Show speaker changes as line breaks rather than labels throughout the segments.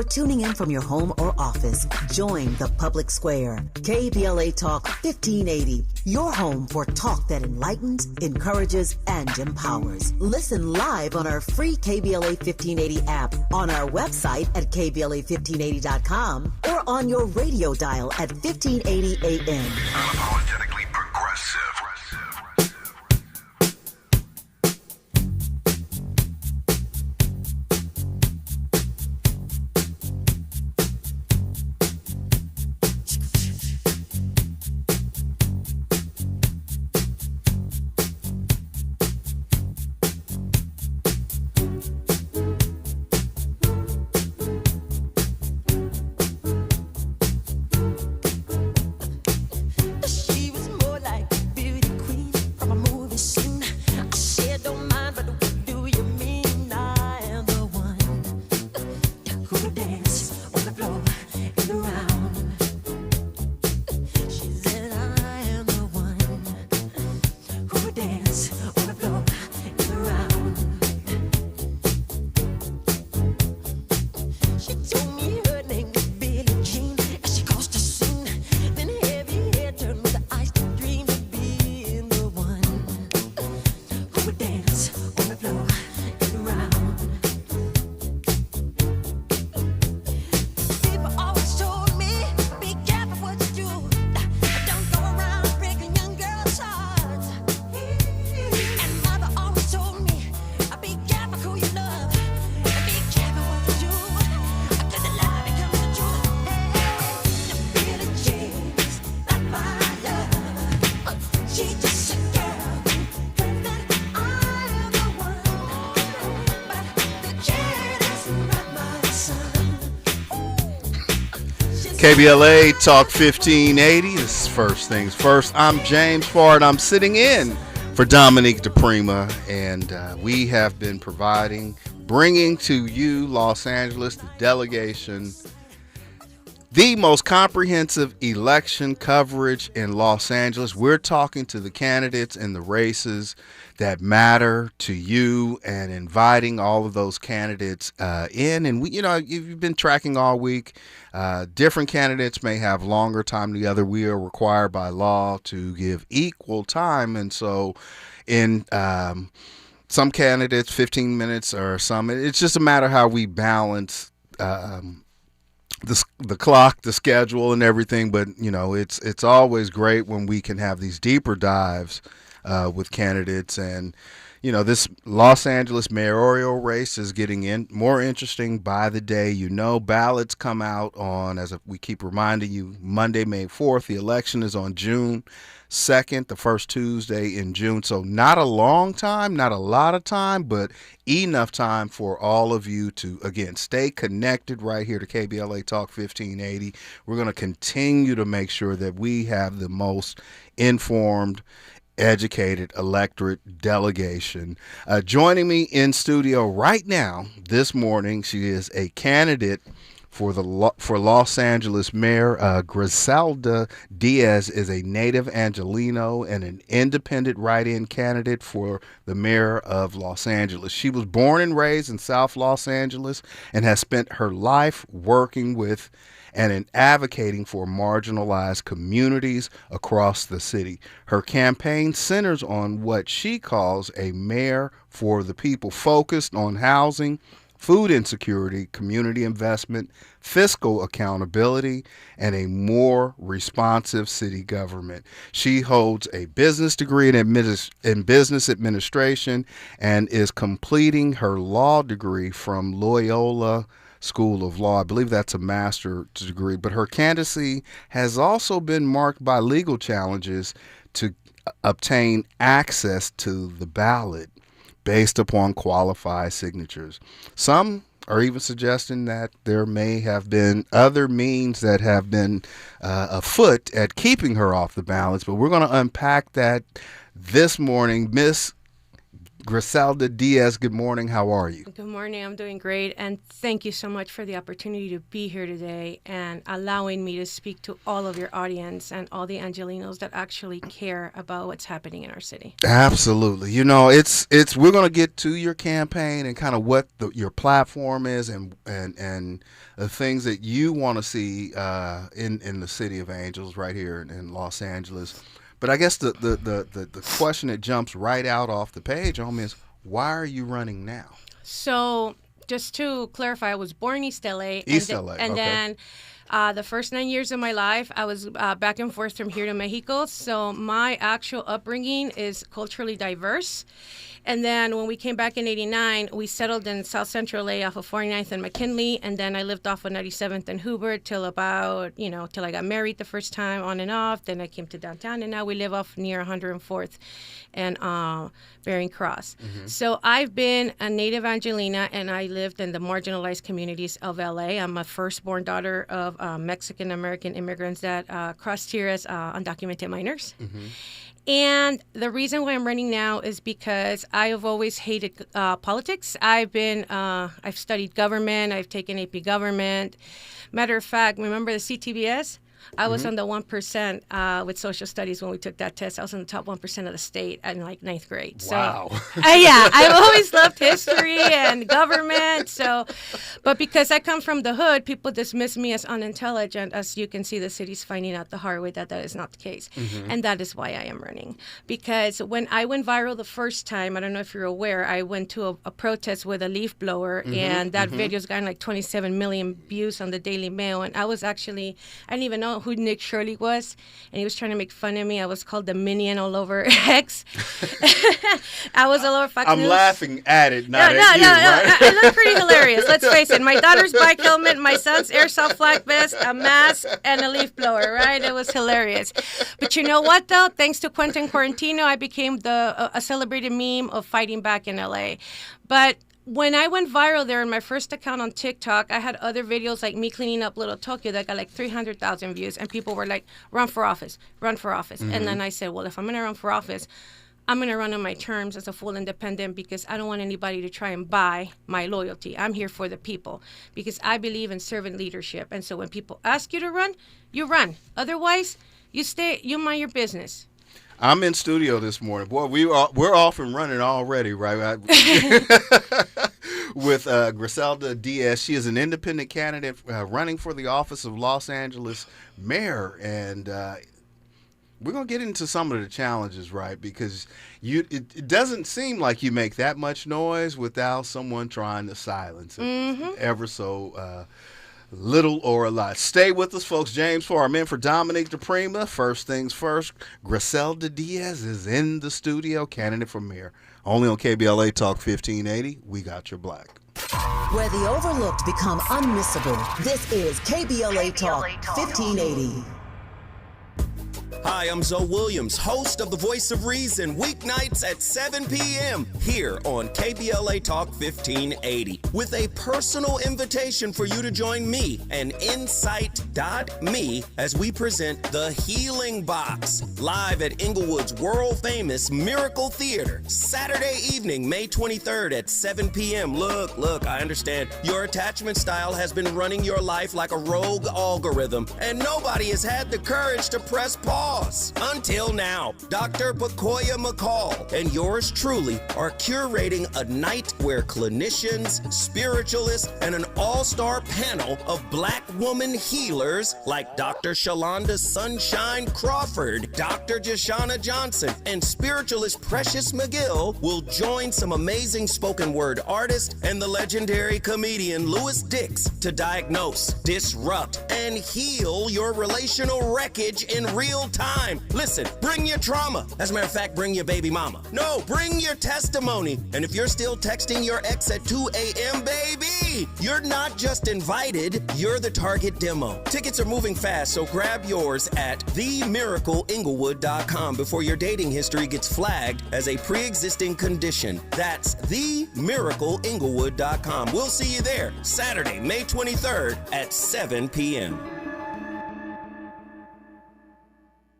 tuning in from your home or office, join the public square. KBLA Talk 1580, your home for talk that enlightens, encourages, and empowers. Listen live on our free KBLA 1580 app, on our website at KBLA1580.com, or on your radio dial at 1580 AM.
Unapologetically progressive.
KBLA Talk 1580. This is First Things First. I'm James Farr, and I'm sitting in for Dominique DePrima, and we have been bringing to you, Los Angeles, the delegation, the most comprehensive election coverage in Los Angeles. We're talking to the candidates in the races that matter to you and inviting all of those candidates in. And you've been tracking all week. Different candidates may have longer time than the other. We are required by law to give equal time. And so in some candidates, 15 minutes or some, it's just a matter how we balance the clock, the schedule, and everything. But it's always great when we can have these deeper dives with candidates. And this Los Angeles mayoral race is getting more interesting by the day. Ballots come out on, we keep reminding you, Monday, May 4th. The election is on June 2nd, the first Tuesday in June. So not a long time, not a lot of time, but enough time for all of you to, again, stay connected right here to KBLA Talk 1580. We're going to continue to make sure that we have the most informed, educated electorate delegation. Joining me in studio right now this morning, she is a candidate for Los Angeles Mayor. Griselda Diaz is a native Angelino and an independent write-in candidate for the mayor of Los Angeles. She was born and raised in South Los Angeles and has spent her life working with and in advocating for marginalized communities across the city. Her campaign centers on what she calls a mayor for the people, focused on housing, food insecurity, community investment, fiscal accountability, and a more responsive city government. She holds a business degree in business administration and is completing her law degree from Loyola School of Law. I believe that's a master's degree, but her candidacy has also been marked by legal challenges to obtain access to the ballot based upon qualified signatures. Some are even suggesting that there may have been other means that have been afoot at keeping her off the ballots, but we're going to unpack that this morning. Miss Griselda Diaz, good morning. How are you?
Good morning. I'm doing great. And thank you so much for the opportunity to be here today and allowing me to speak to all of your audience and all the Angelinos that actually care about what's happening in our city.
Absolutely. You know, it's we're going to get to your campaign and kind of what your platform is and the things that you want to see in the city of Angels right here in Los Angeles. But I guess the question that jumps right out off the page on me is, why are you running now?
So just to clarify, I was born in East LA.
East LA,
and
okay.
then the first 9 years of my life, I was back and forth from here to Mexico. So my actual upbringing is culturally diverse. And then when we came back in 89, we settled in South Central LA off of 49th and McKinley. And then I lived off of 97th and Hubert till I got married the first time, on and off. Then I came to downtown, and now we live off near 104th and Bering Cross. Mm-hmm. So I've been a native Angelina, and I lived in the marginalized communities of LA. I'm a firstborn daughter of Mexican-American immigrants that crossed here as undocumented minors. Mm-hmm. And the reason why I'm running now is because I have always hated politics. I've studied government. I've taken AP government. Matter of fact, remember the CTBS? I was on the 1% with social studies when we took that test. I was in the top 1% of the state in like 9th grade. So,
wow.
Yeah, I've always loved history and government. So, but because I come from the hood, people dismiss me as unintelligent. As you can see, the city's finding out the hard way that is not the case. Mm-hmm. And that is why I am running. Because when I went viral the first time, I don't know if you're aware, I went to a protest with a leaf blower, and that video's gotten like 27 million views on the Daily Mail. And I didn't even know who Nick Shirley was, and he was trying to make fun of me. I was called the Minion all over X. I was all over Fox News.
I'm laughing at it, not at you, right?
I look pretty hilarious. Let's face it. My daughter's bike helmet, my son's airsoft flak vest, a mask, and a leaf blower, right? It was hilarious. But you know what, though? Thanks to Quentin Quarantino, I became a celebrated meme of fighting back in LA. But when I went viral there in my first account on TikTok, I had other videos like me cleaning up Little Tokyo that got like 300,000 views, and people were like, run for office, run for office. Mm-hmm. And then I said, well, if I'm going to run for office, I'm going to run on my terms as a full independent, because I don't want anybody to try and buy my loyalty. I'm here for the people because I believe in servant leadership. And so when people ask you to run, you run. Otherwise, you mind your business.
I'm in studio this morning. Boy, we're off and running already, right? With Griselda Diaz. She is an independent candidate running for the office of Los Angeles mayor. And we're going to get into some of the challenges, right? Because it doesn't seem like you make that much noise without someone trying to silence it ever so little or a lot. Stay with us, folks. James Farr, I'm in for Dominique DePrima. First things first, Griselda Diaz is in the studio, candidate for mayor. Only on KBLA Talk 1580. We got your black.
Where the overlooked become unmissable. This is KBLA Talk 1580.
Hi, I'm Zoe Williams, host of The Voice of Reason, weeknights at 7 p.m. here on KBLA Talk 1580, with a personal invitation for you to join me and Insight.me as we present The Healing Box, live at Inglewood's world-famous Miracle Theater, Saturday evening, May 23rd at 7 p.m. Look, I understand your attachment style has been running your life like a rogue algorithm, and nobody has had the courage to press pause. Until now, Dr. Bakoya McCall and yours truly are curating a night where clinicians, spiritualists, and an all-star panel of black woman healers like Dr. Shalonda Sunshine Crawford, Dr. Jashana Johnson, and spiritualist Precious McGill will join some amazing spoken word artists and the legendary comedian Louis Dix to diagnose, disrupt, and heal your relational wreckage in real time. Listen, bring your trauma. As a matter of fact, bring your baby mama. No, bring your testimony. And if you're still texting your ex at 2 a.m., baby, you're not just invited, you're the target demo. Tickets are moving fast, so grab yours at themiracleinglewood.com before your dating history gets flagged as a pre-existing condition. That's themiracleinglewood.com. We'll see you there Saturday, May 23rd at 7 p.m.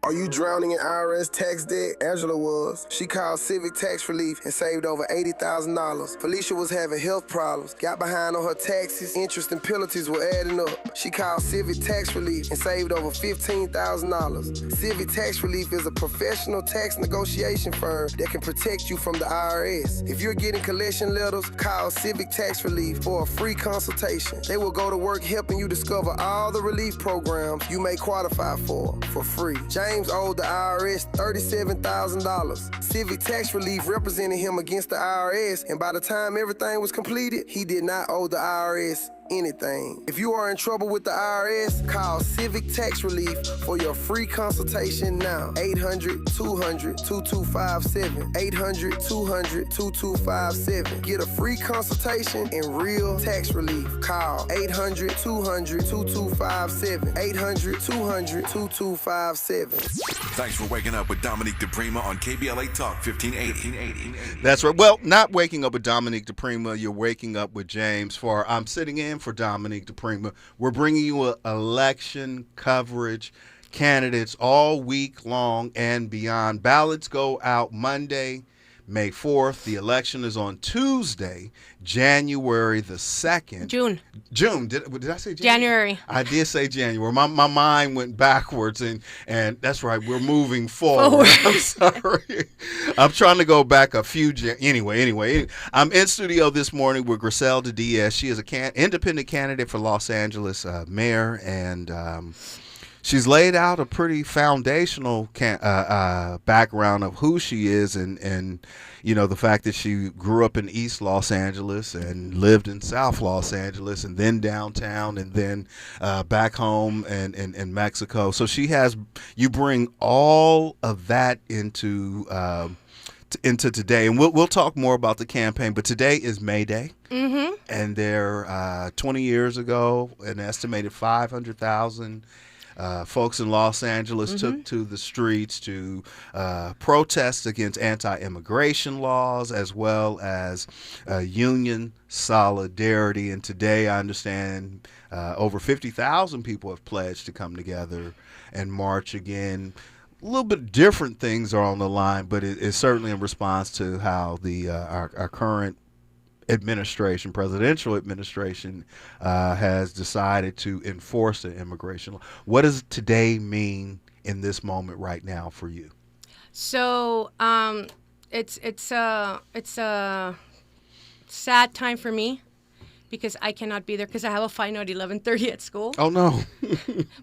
Are you drowning in IRS tax debt? Angela was. She called Civic Tax Relief and saved over $80,000. Felicia was having health problems, got behind on her taxes, interest and penalties were adding up. She called Civic Tax Relief and saved over $15,000. Civic Tax Relief is a professional tax negotiation firm that can protect you from the IRS. If you're getting collection letters, call Civic Tax Relief for a free consultation. They will go to work helping you discover all the relief programs you may qualify for free. James owed the IRS $37,000. Civic Tax Relief represented him against the IRS, and by the time everything was completed, he did not owe the IRS anything. If you are in trouble with the IRS, call Civic Tax Relief for your free consultation now. 800-200-2257. 800-200-2257. Get a free consultation and real tax relief. Call 800-200-2257. 800-200-2257.
Thanks for waking up with Dominique DePrima on KBLA Talk 1580.
That's right. Well, not waking up with Dominique DePrima. You're waking up with James Farr. I'm sitting in for Dominique DePrima. We're bringing you election coverage, candidates all week long and beyond. Ballots go out Monday, May 4th. The election is on Tuesday, January the 2nd.
June.
Did I say January?
January.
I did say January. My mind went backwards, and that's right. We're moving forward. I'm sorry. I'm trying to go back a few. Anyway, I'm in studio this morning with Griselda Diaz. She is a independent candidate for Los Angeles mayor, and she's laid out a pretty foundational background of who she is, and you know, the fact that she grew up in East Los Angeles and lived in South Los Angeles and then downtown and then back home and in Mexico. So you bring all of that into today, and we'll talk more about the campaign. But today is May Day, and there 20 years ago, an estimated 500,000 folks in Los Angeles took to the streets to protest against anti-immigration laws as well as union solidarity. And today, I understand over 50,000 people have pledged to come together and march again. A little bit different things are on the line, but it's certainly in response to how our current presidential administration, has decided to enforce the immigration law. What does today mean in this moment right now for you?
So it's a sad time for me because I cannot be there because I have a final at 11:30 at school.
Oh, no.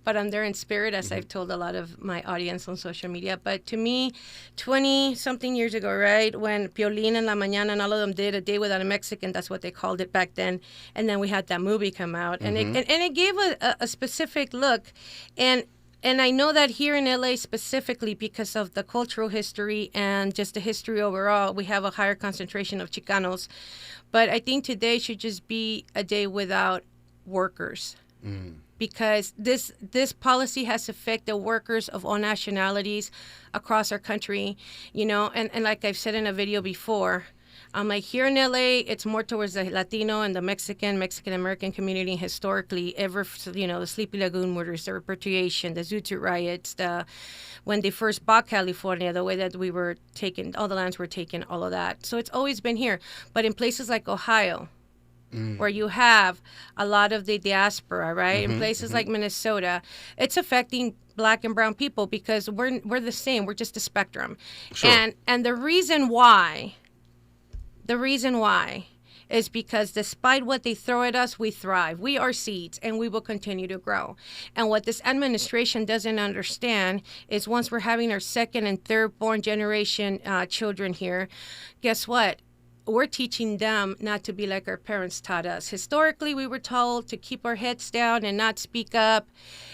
But I'm there in spirit, as I've told a lot of my audience on social media. But to me, 20-something years ago, right, when Piolín and La Mañana and all of them did A Day Without a Mexican, that's what they called it back then. And then we had that movie come out. And it gave a specific look. And I know that here in LA specifically, because of the cultural history and just the history overall, we have a higher concentration of Chicanos. But I think today should just be a day without workers. Because this policy has affected workers of all nationalities across our country, you know, and like I've said in a video before, I'm like, here in LA, it's more towards the Latino and the Mexican-American community historically. The Sleepy Lagoon murders, the repatriation, the Zoot Suit riots, when they first bought California, the way that we were taken, all the lands were taken, all of that. So it's always been here. But in places like Ohio, where you have a lot of the diaspora, right? In places like Minnesota, it's affecting Black and brown people because we're the same. We're just a spectrum. Sure. And the reason why is because despite what they throw at us, we thrive. We are seeds, and we will continue to grow. And what this administration doesn't understand is once we're having our second and third born generation children here, guess what? We're teaching them not to be like our parents taught us. Historically, we were told to keep our heads down and not speak up.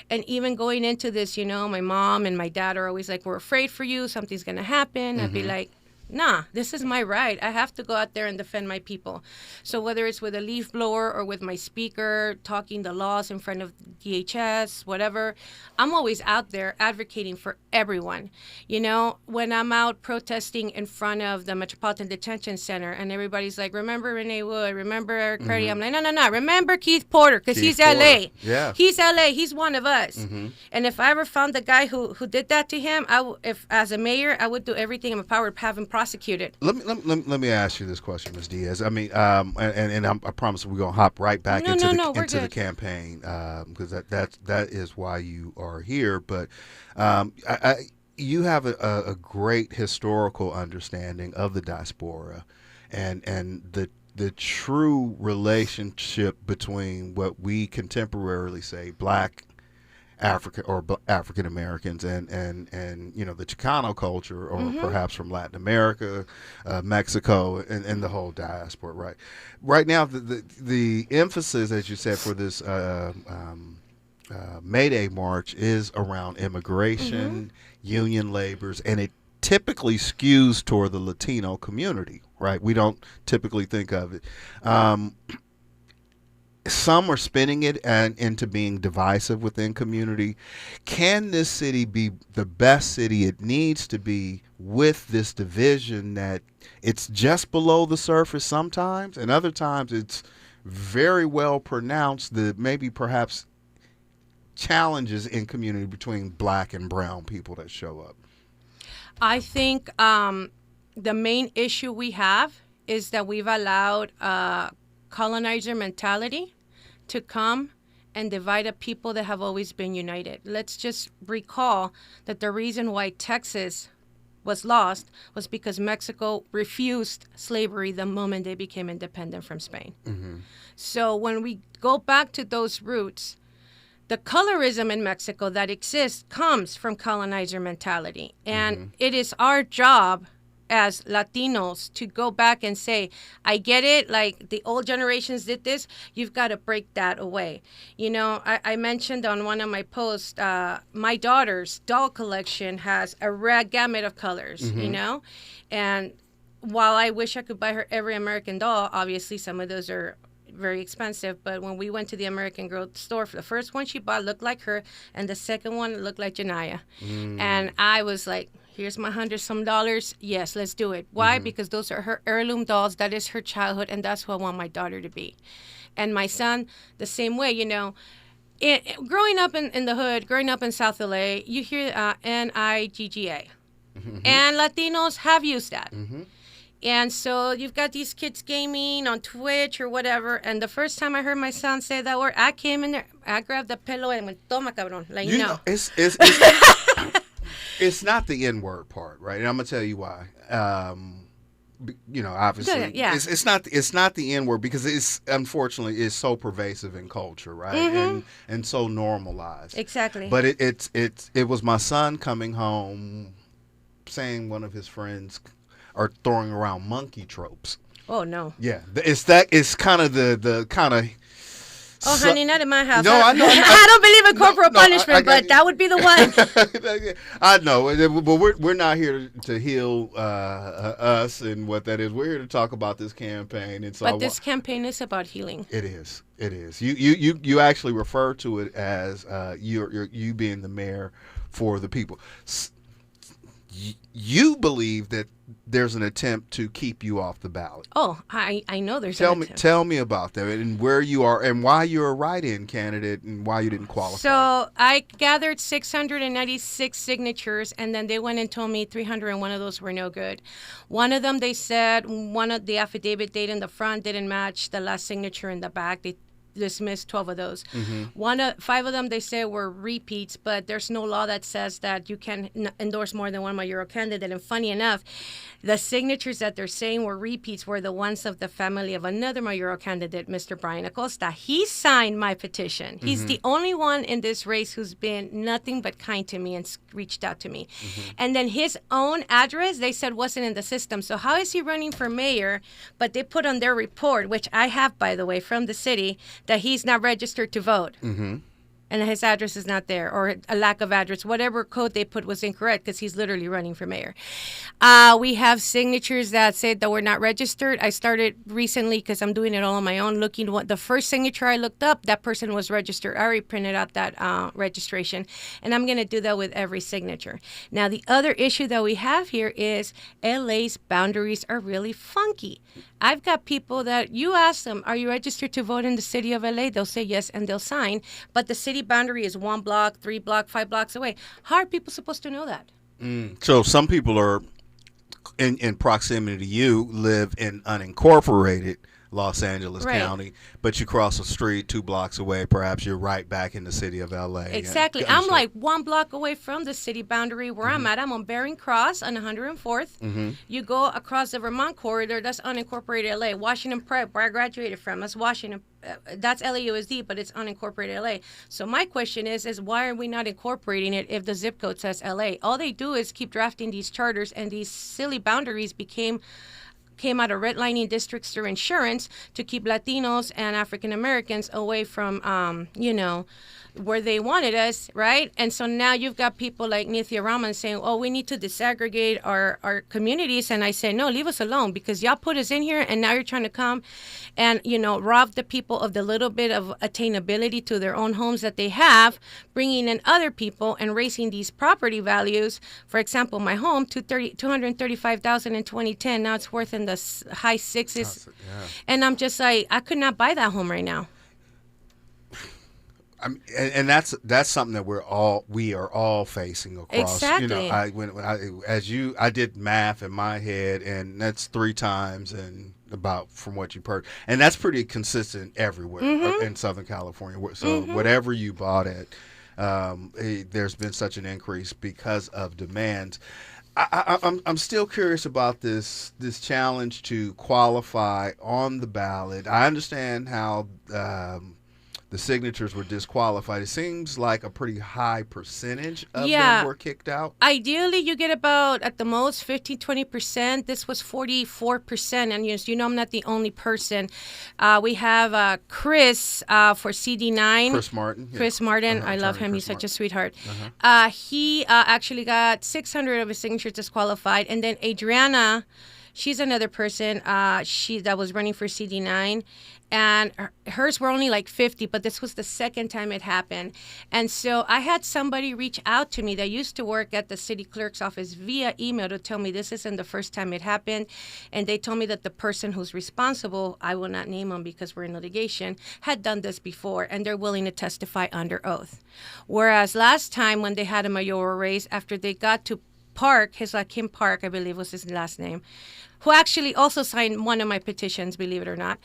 And even going into this, you know, my mom and my dad are always like, we're afraid for you. Something's going to happen. I'd be like, nah, this is my right. I have to go out there and defend my people. So whether it's with a leaf blower or with my speaker, talking the laws in front of DHS, whatever, I'm always out there advocating for everyone. You know, when I'm out protesting in front of the Metropolitan Detention Center and everybody's like, remember Renee Wood, remember Eric Curdy, I'm like, no, remember Keith Porter, because he's LA.
Yeah.
He's LA. He's one of us. And if I ever found the guy who did that to him, if as a mayor, I would do everything in my power to have him prosecuted.
Let me ask you this question, Ms. Diaz. I mean, I promise we're gonna hop right back into the campaign, because that is why you are here. But you have a great historical understanding of the diaspora, and the true relationship between what we contemporarily say Black African Americans and you know, the Chicano culture, or perhaps from Latin America, Mexico, and the whole diaspora. Right now, the emphasis, as you said, for this May Day march is around immigration, union labors, and it typically skews toward the Latino community. Right? We don't typically think of it. Some are spinning it into being divisive within community. Can this city be the best city it needs to be with this division that it's just below the surface sometimes, and other times it's very well pronounced, the maybe perhaps challenges in community between Black and brown people that show up?
I think the main issue we have is that we've allowed colonizer mentality to come and divide up people that have always been united. Let's just recall that the reason why Texas was lost was because Mexico refused slavery the moment they became independent from Spain. So when we go back to those roots, the colorism in Mexico that exists comes from colonizer mentality. And it is our job as Latinos to go back and say, I get it, like the old generations did this, you've got to break that away. You know, I mentioned on one of my posts, my daughter's doll collection has a rare gamut of colors, you know? And while I wish I could buy her every American doll, obviously some of those are very expensive, but when we went to the American Girl store, the first one she bought looked like her, and the second one looked like Janaya. And I was like, here's my $100-some. Yes, let's do it. Why? Because those are her heirloom dolls. That is her childhood, and that's who I want my daughter to be. And my son, the same way, you know. Growing up in the hood, growing up in South LA, you hear NIGGA. And Latinos have used that. And so you've got these kids gaming on Twitch or whatever. And the first time I heard my son say that word, I came in there, I grabbed the pillow and went, toma, cabrón. Like,
You
no.
know, it's not the N-word part, right? And I'm gonna tell you why. You know, obviously,
Yeah.
it's not the N-word, because it's unfortunately is so pervasive in culture, right? And so normalized.
Exactly.
But it was my son coming home saying one of his friends are throwing around monkey tropes.
Oh no.
Yeah, it's kind of the kind of.
Oh, honey, not in my house.
No, I know.
I don't believe in corporal punishment, but that would be the one.
I know, but we're not here to heal us and what that is. We're here to talk about this campaign. And so
but this campaign is about healing.
It is. It is. You actually refer to it as you being the mayor for the people. You believe that there's an attempt to keep you off the ballot.
Oh, I know there's
an attempt. Tell me about that and where you are and why you're a write-in candidate and why you didn't qualify.
So I gathered 696 signatures, and then they went and told me 301 of those were no good. One of them, they said one of the affidavit date in the front didn't match the last signature in the back. They dismissed 12 of those. 5 of them they say were repeats, but there's no law that says that you can endorse more than one mayoral candidate. And funny enough, the signatures that they're saying were repeats were the ones of the family of another mayoral candidate, Mr. Brian Acosta. He signed my petition. He's the only one in this race who's been nothing but kind to me and reached out to me. And then his own address, they said, wasn't in the system. So how is he running for mayor? But they put on their report, which I have, by the way, from the city, that he's not registered to vote. and his address is not there, or a lack of address. Whatever code they put was incorrect because he's literally running for mayor. We have signatures that said that we're not registered. I started recently because I'm doing it all on my own, looking what the first signature I looked up, that person was registered. I already printed out that registration, and I'm going to do that with every signature. Now, the other issue that we have here is LA's boundaries are really funky. I've got people that you ask them, are you registered to vote in the city of LA? They'll say yes, and they'll sign. But the city boundary is 1 block, 3 block, 5 blocks away. How are people supposed to know that?
So some people are in proximity to you, live in unincorporated Los Angeles County, but you cross the street 2 blocks away, perhaps you're right back in the city of LA.
Exactly. I'm like 1 block away from the city boundary where I'm at. I'm on Bering Cross on 104th. You go across the Vermont corridor, that's unincorporated LA. Washington Prep, where I graduated from, that's Washington. That's LAUSD, but it's unincorporated LA. So my question is why are we not incorporating it if the zip code says LA? All they do is keep drafting these charters, and these silly boundaries came out of redlining districts through insurance to keep Latinos and African Americans away from, where they wanted us, right? And so now you've got people like Nithya Raman saying, oh, we need to disaggregate our communities. And I say, no, leave us alone, because y'all put us in here, and now you're trying to come and, rob the people of the little bit of attainability to their own homes that they have, bringing in other people and raising these property values. For example, my home, $235,000 in 2010. Now it's worth in the high sixes. Yeah. And I'm just like, I could not buy that home right now.
And that's something that we are all facing across.
Exactly.
I did math in my head, and that's 3 times and about from what you've heard, and that's pretty consistent everywhere in Southern California. So whatever you bought at, there's been such an increase because of demand. I'm still curious about this challenge to qualify on the ballot. I understand how the signatures were disqualified. It seems like a pretty high percentage of them were kicked out.
Ideally, you get about, at the most, 15-20%. This was 44%. And I'm not the only person. We have Chris for CD9.
Chris Martin.
Yeah. Chris Martin. I love him. He's such a sweetheart. He actually got 600 of his signatures disqualified. And then Adriana, she's another person that was running for CD9. And hers were only like 50, but this was the second time it happened. And so I had somebody reach out to me that used to work at the city clerk's office via email to tell me this isn't the first time it happened. And they told me that the person who's responsible, I will not name them because we're in litigation, had done this before, and they're willing to testify under oath. Whereas last time when they had a mayoral race, after they got to Park, Kim Park, I believe was his last name, who actually also signed one of my petitions, believe it or not.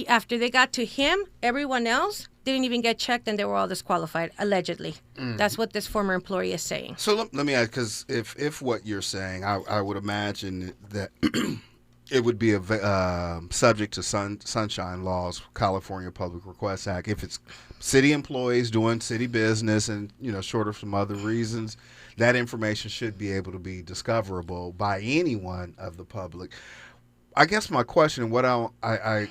After they got to him, everyone else didn't even get checked, and they were all disqualified, allegedly. That's what this former employee is saying.
So let me ask, because if what you're saying, I would imagine that it would be subject to sunshine laws, California Public Request Act. If it's city employees doing city business and, short of some other reasons, that information should be able to be discoverable by anyone of the public. I guess my question, what I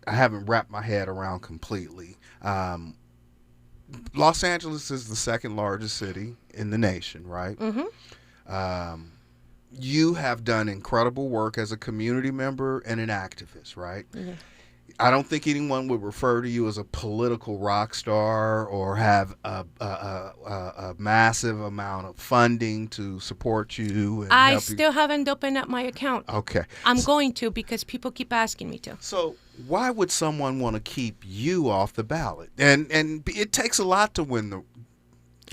haven't wrapped my head around completely. Los Angeles is the second largest city in the nation, right? You have done incredible work as a community member and an activist, right? I don't think anyone would refer to you as a political rock star or have a massive amount of funding to support you. And
I still haven't opened up my account.
Okay.
I'm going to, because people keep asking me to.
So why would someone want to keep you off the ballot? And it takes a lot to win an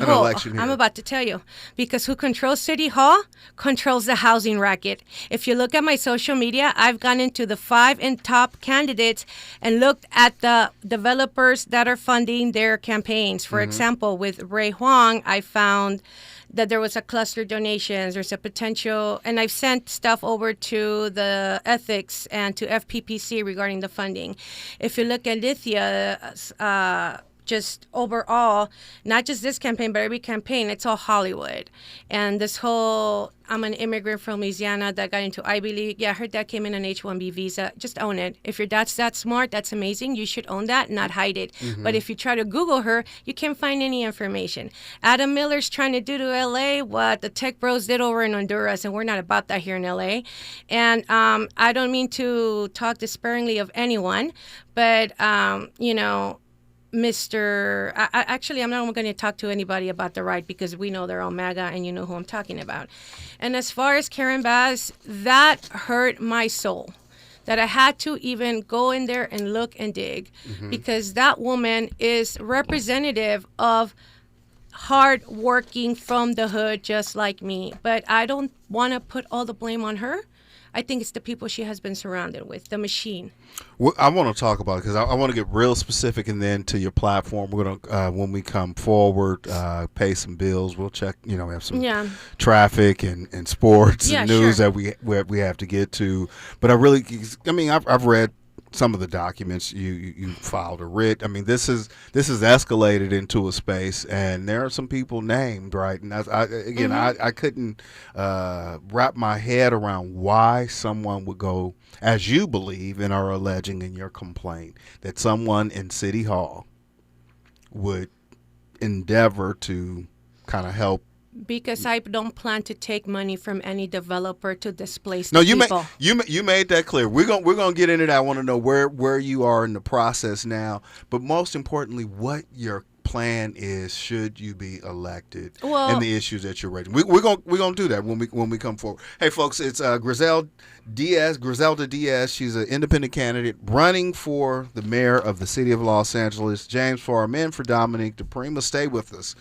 election here.
I'm about to tell you, because who controls City Hall controls the housing racket. If you look at my social media, I've gone into the 5 top candidates and looked at the developers that are funding their campaigns. For example, with Ray Huang, I found that there was a cluster donations. There's a potential, and I've sent stuff over to the ethics and to FPPC regarding the funding. If you look at Lithia's just overall, not just this campaign, but every campaign, it's all Hollywood. And this whole, I'm an immigrant from Louisiana that got into Ivy League. Yeah, her dad came in an H-1B visa. Just own it. If your dad's that smart, that's amazing. You should own that, not hide it. But if you try to Google her, you can't find any information. Adam Miller's trying to do to L.A. what the tech bros did over in Honduras, and we're not about that here in L.A. And I don't mean to talk despairingly of anyone, but, actually, I'm not going to talk to anybody about the right because we know they're all MAGA and you know who I'm talking about. And as far as Karen Bass, that hurt my soul. That I had to even go in there and look and dig because that woman is representative of hard working from the hood just like me. But I don't want to put all the blame on her. I think it's the people she has been surrounded with, the machine.
Well, I want to talk about it because I want to get real specific, and then to your platform, we're going to, when we come forward, pay some bills. We'll check, we have some traffic and sports and news that we have to get to. But I've read some of the documents you filed a writ. I mean, this is escalated into a space, and there are some people named, right? And I couldn't wrap my head around why someone would go, as you believe and are alleging in your complaint, that someone in City Hall would endeavor to kind of help.
Because I don't plan to take money from any developer to displace the people.
You made that clear. We're gonna get into that. I want to know where you are in the process now, but most importantly, what your plan is should you be elected, and the issues that you're raising. We're gonna do that when we come forward. Hey, folks, it's Griselda Diaz. She's an independent candidate running for the mayor of the city of Los Angeles. James Farr, in for Dominique DePrima. Stay with us.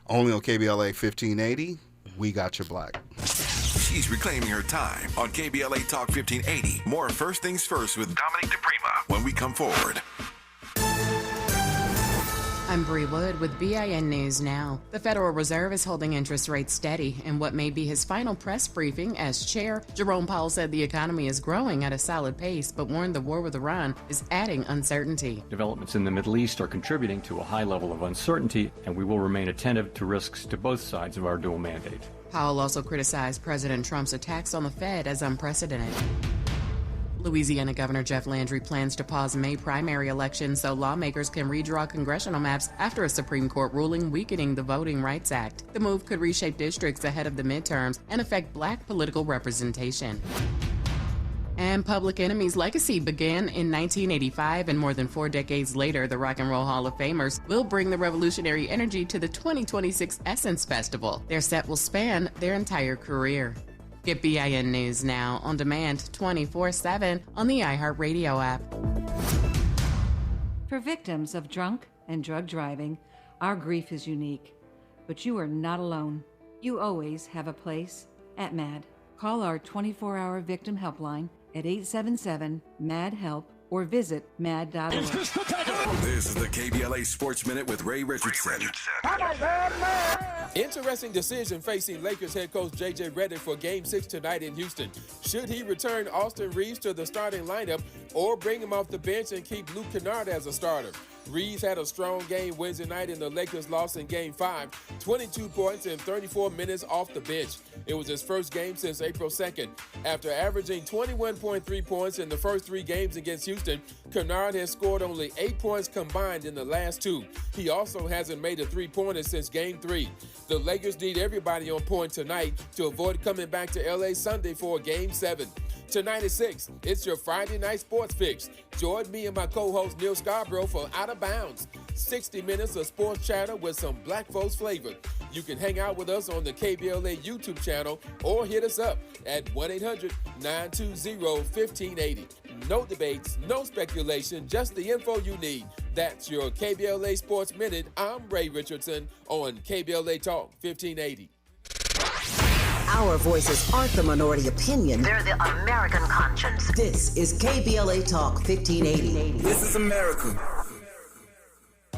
Only on KBLA 1580, we got your black.
She's reclaiming her time on KBLA Talk 1580. More First Things First with Dominique DePrima when we come forward.
I'm Bree Wood with BIN News Now. The Federal Reserve is holding interest rates steady in what may be his final press briefing as chair. Jerome Powell said the economy is growing at a solid pace, but warned the war with Iran is adding uncertainty.
Developments in the Middle East are contributing to a high level of uncertainty, and we will remain attentive to risks to both sides of our dual mandate.
Powell also criticized President Trump's attacks on the Fed as unprecedented. Louisiana Governor Jeff Landry plans to pause May primary elections so lawmakers can redraw congressional maps after a Supreme Court ruling weakening the Voting Rights Act. The move could reshape districts ahead of the midterms and affect black political representation. And Public Enemy's legacy began in 1985, and more than 4 decades later, the Rock and Roll Hall of Famers will bring the revolutionary energy to the 2026 Essence Festival. Their set will span their entire career. Get BIN News Now on demand 24/7 on the iHeartRadio app.
For victims of drunk and drug driving, our grief is unique. But you are not alone. You always have a place at MAD. Call our 24-hour victim helpline at 877-MAD-HELP or visit mad.org.
This is the KBLA Sports Minute with Ray Richardson.
Interesting decision facing Lakers head coach J.J. Redick for Game 6 tonight in Houston. Should he return Austin Reeves to the starting lineup or bring him off the bench and keep Luke Kennard as a starter? Reeves had a strong game Wednesday night and the Lakers lost in Game 5, 22 points in 34 minutes off the bench. It was his first game since April 2nd. After averaging 21.3 points in the first 3 games against Houston, Kennard has scored only 8 points combined in the last 2. He also hasn't made a 3-pointer since Game 3. The Lakers need everybody on point tonight to avoid coming back to L.A. Sunday for Game 7. Tonight at 6, it's your Friday night sports fix. Join me and my co-host Neil Scarborough for Out of Bounds. 60 minutes of sports chatter with some black folks flavor. You can hang out with us on the KBLA YouTube channel or hit us up at 1-800-920-1580. No debates, no speculation, just the info you need. That's your KBLA Sports Minute. I'm Ray Richardson on KBLA Talk 1580.
Our voices aren't the minority opinion. They're the American conscience. This is KBLA Talk 1580.
This is America.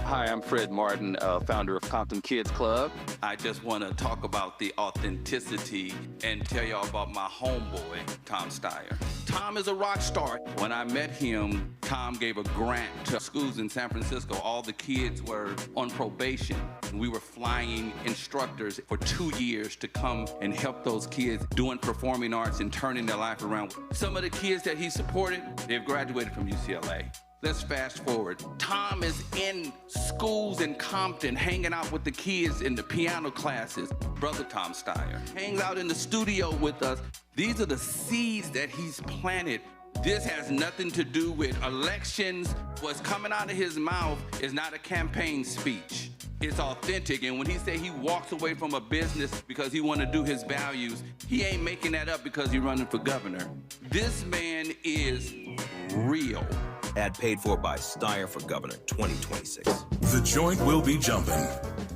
Hi, I'm Fred Martin, founder of Compton Kids Club.
I just want to talk about the authenticity and tell y'all about my homeboy, Tom Steyer. Tom is a rock star. When I met him, Tom gave a grant to schools in San Francisco. All the kids were on probation. We were flying instructors for 2 years to come and help those kids doing performing arts and turning their life around. Some of the kids that he supported, they've graduated from UCLA. Let's fast forward. Tom is in schools in Compton, hanging out with the kids in the piano classes. Brother Tom Steyer hangs out in the studio with us. These are the seeds that he's planted. This has nothing to do with elections. What's coming out of his mouth is not a campaign speech. It's authentic, and when he say he walks away from a business because he want to do his values, he ain't making that up because he's running for governor. This man is real.
Ad paid for by Steyer for Governor 2026.
The joint will be jumping.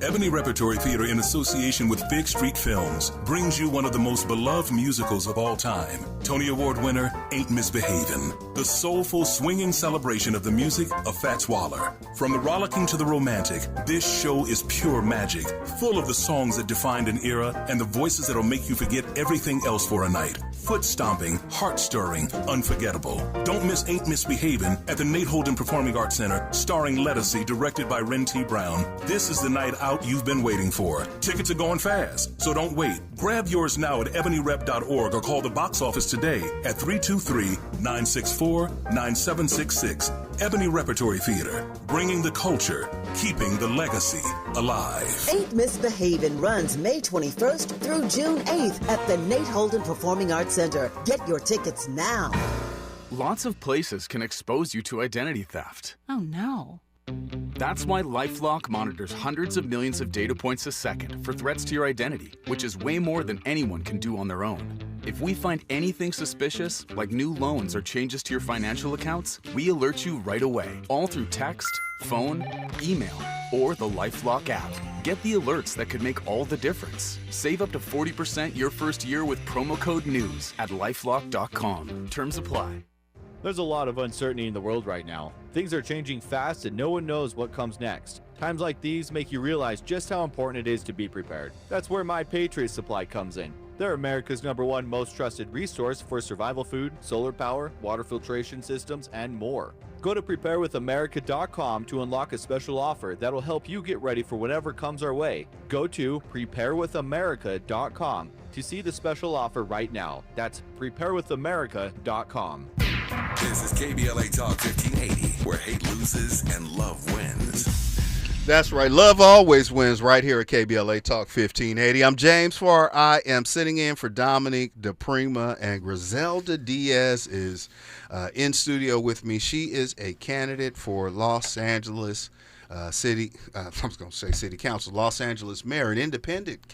Ebony Repertory Theater, in association with Fig Street Films, brings you one of the most beloved musicals of all time. Tony Award winner, Ain't Misbehavin'. The soulful, swinging celebration of the music of Fats Waller. From the rollicking to the romantic, this show is pure magic, full of the songs that defined an era and the voices that'll make you forget everything else for a night. Foot-stomping, heart-stirring, unforgettable. Don't miss Ain't Misbehavin' at the Nate Holden Performing Arts Center, starring Lettucey, directed by Ren T. Brown. This is the night out you've been waiting for. Tickets are going fast, so don't wait. Grab yours now at ebonyrep.org or call the box office today at 323-964-9766. Ebony Repertory Theater, bringing the culture, keeping the legacy alive.
Ain't Misbehavin' runs May 21st through June 8th at the Nate Holden Performing Arts Center. Get your tickets now.
Lots of places can expose you to identity theft.
Oh no.
That's why LifeLock monitors hundreds of millions of data points a second for threats to your identity, which is way more than anyone can do on their own. If we find anything suspicious, like new loans or changes to your financial accounts, we alert you right away, all through text, phone, email, or the LifeLock app. Get the alerts that could make all the difference. Save up to 40% your first year with promo code NEWS at LifeLock.com. Terms apply.
There's a lot of uncertainty in the world right now. Things are changing fast and no one knows what comes next. Times like these make you realize just how important it is to be prepared. That's where My Patriot Supply comes in. They're America's #1 most trusted resource for survival food, solar power, water filtration systems, and more. Go to preparewithamerica.com to unlock a special offer that'll help you get ready for whatever comes our way. Go to preparewithamerica.com to see the special offer right now. That's preparewithamerica.com.
This is KBLA Talk 1580, where hate loses and love wins.
That's right. Love always wins right here at KBLA Talk 1580. I'm James Farr. I am sitting in for Dominique DePrima, and Griselda Diaz is in studio with me. She is a candidate for Los Angeles City, I was going to say City Council, Los Angeles Mayor, an independent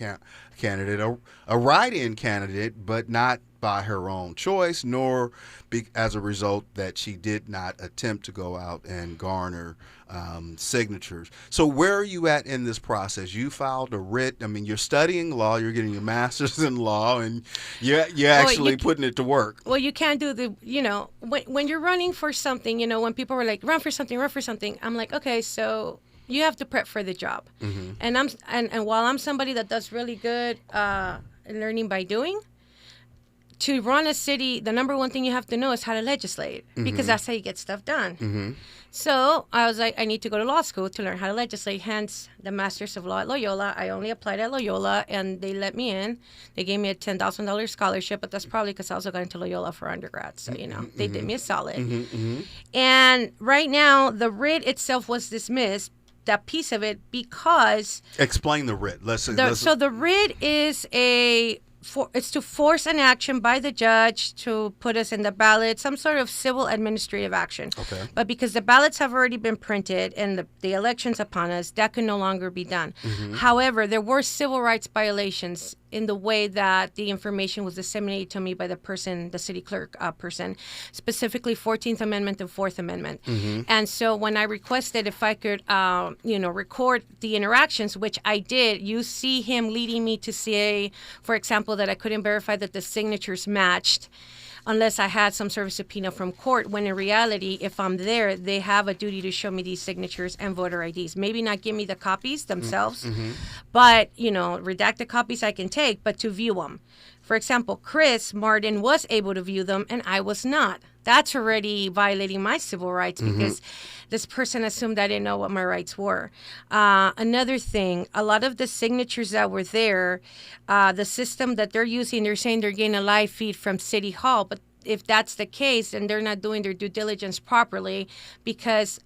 candidate, a write-in candidate, but not by her own choice, nor as a result that she did not attempt to go out and garner signatures. So where are you at in this process? You filed a writ. I mean, you're studying law, you're getting your master's in law, and you're actually putting it to work.
Well, you can't do the, when you're running for something, when people were like, run for something, I'm like, okay, so you have to prep for the job. Mm-hmm. And while I'm somebody that does really good learning by doing, to run a city, the number one thing you have to know is how to legislate, because that's how you get stuff done. Mm-hmm. So I was like, I need to go to law school to learn how to legislate, hence the Master's of Law at Loyola. I only applied at Loyola, and they let me in. They gave me a $10,000 scholarship, but that's probably because I also got into Loyola for undergrad. So, they did me a solid. Mm-hmm. And right now, the writ itself was dismissed, that piece of it, because...
Explain the writ.
So the writ is it's to force an action by the judge to put us in the ballot, some sort of civil administrative action. Okay. But because the ballots have already been printed and the election's upon us, that can no longer be done. Mm-hmm. However, there were civil rights violations in the way that the information was disseminated to me by the city clerk person, specifically 14th Amendment and 4th Amendment. Mm-hmm. And so when I requested if I could, record the interactions, which I did, you see him leading me to say, for example, that I couldn't verify that the signatures matched. unless I had some sort of subpoena from court, when in reality, if I'm there, they have a duty to show me these signatures and voter IDs. Maybe not give me the copies themselves, but, redacted copies I can take, but to view them. For example, Chris Martin was able to view them and I was not. That's already violating my civil rights because this person assumed I didn't know what my rights were. Another thing, a lot of the signatures that were there, the system that they're using, they're saying they're getting a live feed from City Hall, but if that's the case, then they're not doing their due diligence properly because,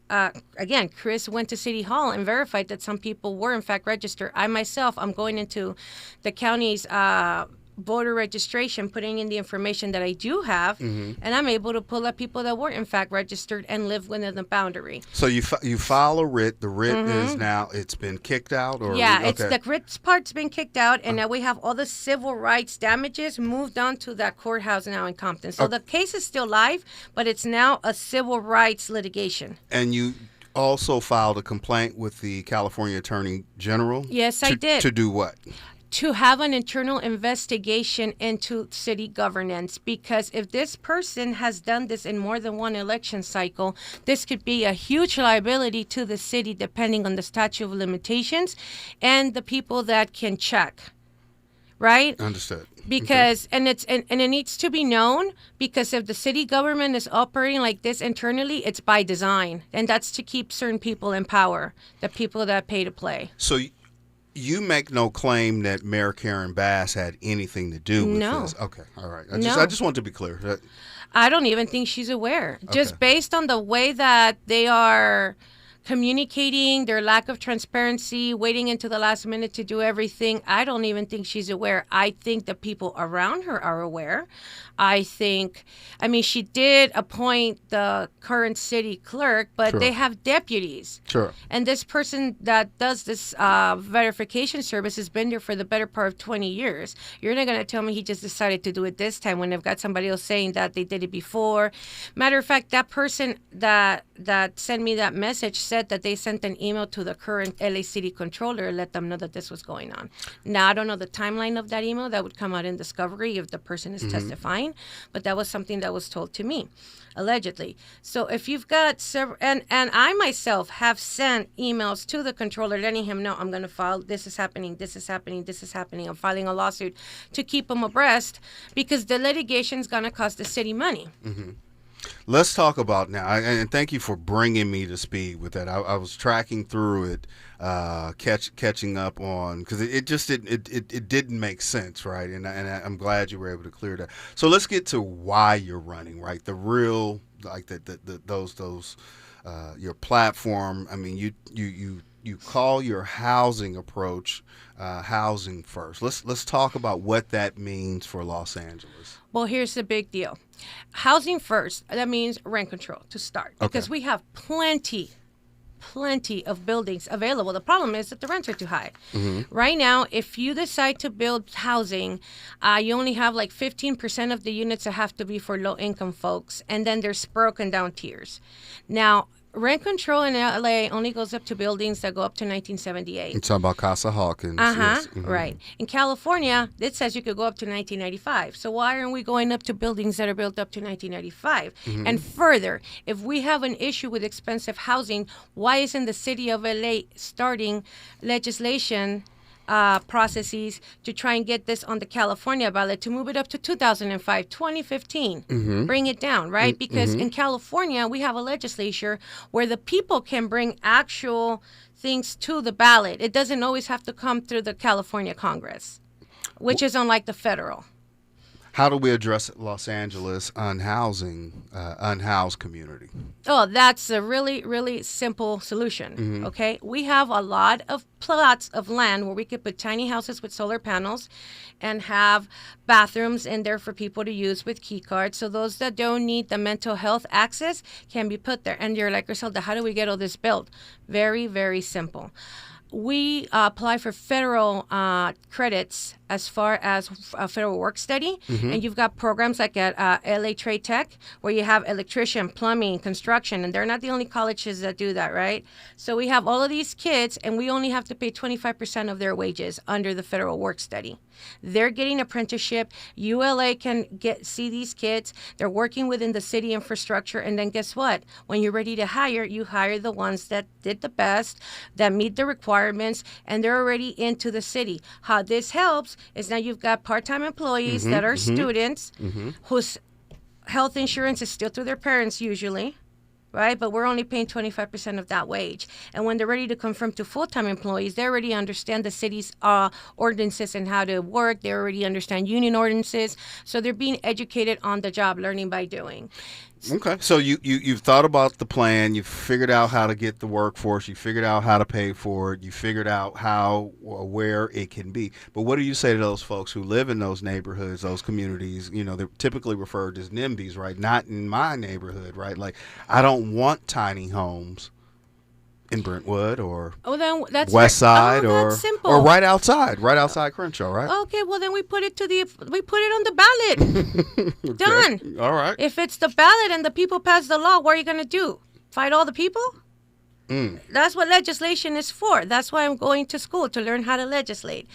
again, Chris went to City Hall and verified that some people were in fact registered. I myself, I'm going into the county's voter registration, putting in the information that I do have, and I'm able to pull up people that were in fact registered and live within the boundary.
So you file a writ. The writ is now, it's been kicked out? Or
it's the writ part's been kicked out, and now we have all the civil rights damages moved on to that courthouse now in Compton. So the case is still live, but it's now a civil rights litigation.
And you also filed a complaint with the California Attorney General?
Yes, I did.
To do what?
To have an internal investigation into city governance, because if this person has done this in more than one election cycle, this could be a huge liability to the city depending on the statute of limitations and the people that can check. Right?
Understood.
Because and it needs to be known, because if the city government is operating like this internally, it's by design, and that's to keep certain people in power, the people that pay to play.
So you make no claim that Mayor Karen Bass had anything to do with this? Okay, all right. I just want to be clear.
I don't even think she's aware. Okay. Just based on the way that they are communicating, their lack of transparency, waiting until the last minute to do everything, I don't even think she's aware. I think the people around her are aware. She did appoint the current city clerk, but they have deputies.
Sure.
And this person that does this verification service has been there for the better part of 20 years. You're not going to tell me he just decided to do it this time when they've got somebody else saying that they did it before. Matter of fact, that person that sent me that message said that they sent an email to the current LA City Controller and let them know that this was going on. Now, I don't know the timeline of that email. That would come out in discovery if the person is testifying. But that was something that was told to me, allegedly. So if you've got several, and I myself have sent emails to the controller letting him know I'm going to file, this is happening, this is happening, this is happening. I'm filing a lawsuit to keep him abreast because the litigation is going to cost the city money.
Let's talk about now, and thank you for bringing me to speed with that. I was tracking through it, catching up on, because it didn't make sense, right? And I'm glad you were able to clear that. So let's get to why you're running, right? The real, like those your platform. I mean, you call your housing approach housing first. Let's talk about what that means for Los Angeles.
Well, here's the big deal. Housing first, that means rent control to start. Because we have plenty of buildings available. The problem is that the rents are too high. Right now, if you decide to build housing, you only have like 15% of the units that have to be for low-income folks, and then there's broken down tiers. Now, rent control in LA only goes up to buildings that go up to 1978.
You're talking about Casa Hawkins.
Yes. Right. In California, it says you could go up to 1995. So why aren't we going up to buildings that are built up to 1995? And further, if we have an issue with expensive housing, why isn't the city of LA starting legislation processes to try and get this on the California ballot to move it up to 2005, 2015, bring it down, right? Because in California, we have a legislature where the people can bring actual things to the ballot. It doesn't always have to come through the California Congress, which is unlike the federal.
How do we address Los Angeles unhoused community?
Oh, that's a really, really simple solution, okay? We have a lot of plots of land where we could put tiny houses with solar panels and have bathrooms in there for people to use with key cards. So those that don't need the mental health access can be put there. And you're like, Griselda, how do we get all this built? Very, very simple. we apply for federal credits as far as federal work study. And you've got programs like at LA Trade Tech where you have electrician, plumbing, construction, and they're not the only colleges that do that, right? So we have all of these kids, and we only have to pay 25% of their wages under the federal work study. They're getting apprenticeship. ULA can see these kids. They're working within the city infrastructure, and then guess what? When you're ready to hire, you hire the ones that did the best, that meet the requirements, and they're already into the city. How this helps is now you've got part-time employees that are students whose health insurance is still through their parents usually, right? But we're only paying 25% of that wage. And when they're ready to confirm to full-time employees, they already understand the city's ordinances and how to work. They already understand union ordinances. So they're being educated on the job, learning by doing.
Okay, so you've thought about the plan. You've figured out how to get the workforce. You figured out how to pay for it. You figured out how or where it can be. But what do you say to those folks who live in those neighborhoods, those communities? You know, they're typically referred as NIMBYs, right? Not in my neighborhood, right? Like, I don't want tiny homes in Brentwood or West Side or right outside Crenshaw, right?
Okay, well then we put it on the ballot.
Okay.
Done.
All right.
If it's the ballot and the people pass the law, what are you going to do? Fight all the people? That's what legislation is for. That's why I'm going to school, to learn how to legislate.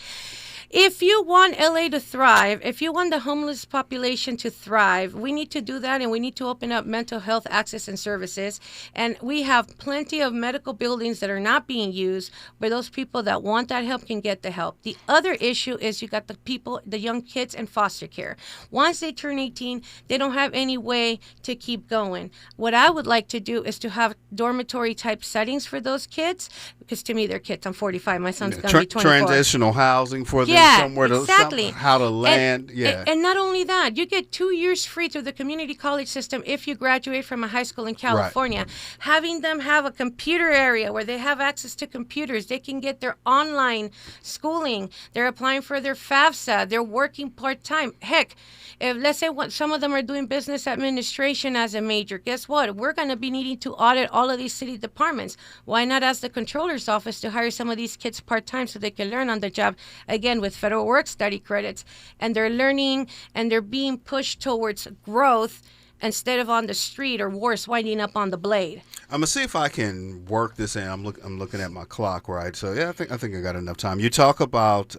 If you want LA to thrive, if you want the homeless population to thrive, we need to do that, and we need to open up mental health access and services. And we have plenty of medical buildings that are not being used, where those people that want that help can get the help. The other issue is you got the young kids in foster care. Once they turn 18, they don't have any way to keep going. What I would like to do is to have dormitory type settings for those kids, because to me they're kids. I'm 45. My son's going to be 24.
Transitional housing for them. Somewhere
exactly.
How to land.
And not only that, you get 2 years free through the community college system if you graduate from a high school in California. Right. Having them have a computer area where they have access to computers, they can get their online schooling. They're applying for their FAFSA. They're working part-time. Heck, if let's say some of them are doing business administration as a major, guess what? We're going to be needing to audit all of these city departments. Why not ask the controller's office to hire some of these kids part-time so they can learn on the job, again, with federal work study credits, and they're learning and they're being pushed towards growth instead of on the street, or worse, winding up on the blade.
I'm gonna see if I can work this in. I'm looking at my clock, right? So yeah, I think I got enough time. You talk about